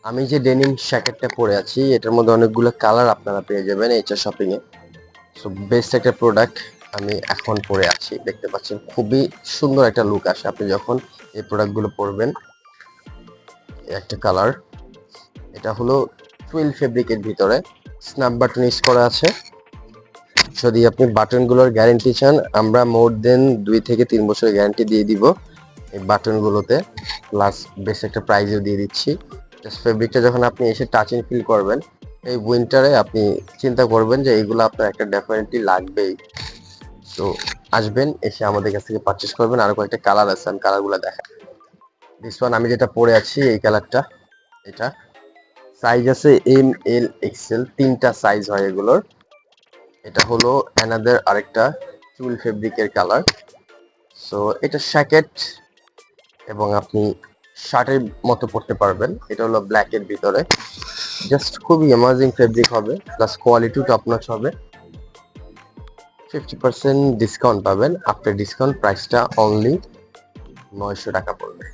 আমি যে ডেনিম জ্যাকেটটা পরে আছি এটার মধ্যে অনেকগুলো কালার আপনারা পেয়ে যাবেন এইচআর শপিং এ। সো বেস্ট একটা প্রোডাক্ট আমি এখন পরে আছি, দেখতে পাচ্ছেন খুবই সুন্দর একটা লুক আসে আপনি যখন এই প্রোডাক্টগুলো পরবেন। একটা কালার, এটা হলো টুইল ফেব্রিকের ভিতরে স্ন্যাপ বাটন ইউজ করা আছে। যদি আপনি বাটনগুলোর গ্যারান্টি চান, আমরা মোর দেন 2 থেকে 3 বছরের গ্যারান্টি দিয়ে দিব এই বাটনগুলোতে, প্লাস বেশ একটা প্রাইজও দিয়ে দিচ্ছি। জাস্ট ফেব্রিকটা যখন আপনি এসে টাচিং ফিল করবেন, এই উইন্টারে আপনি চিন্তা করবেন যে এইগুলো আপনার একটা ডেফিনেটলি লাগবেই। তো আসবেন, এসে আমাদের কাছ থেকে পারচেস করবেন। আরো কয়েকটা কালার আছে, আমি কালারগুলো দেখাই। দিস ওয়ান আমি যেটা পরে আছি এই কালারটা, এটা সাইজ আছে এম এল এক্সেল, 3টা সাইজ হয় এগুলোর। এটা হলো অ্যানাদার আরেকটা চুল ফেব্রিকের কালার। সো এটা শ্যাকেট এবং আপনি শার্টের মতো পরতে পারবেন। এটা হলো ব্ল্যাকের ভিতরে, জাস্ট খুবই অ্যামাজিং ফেব্রিক হবে, প্লাস কোয়ালিটিও টপ নচ হবে। 50% ডিসকাউন্ট পাবেন, আফটার ডিসকাউন্ট প্রাইসটা অনলি 900 টাকা পড়বে।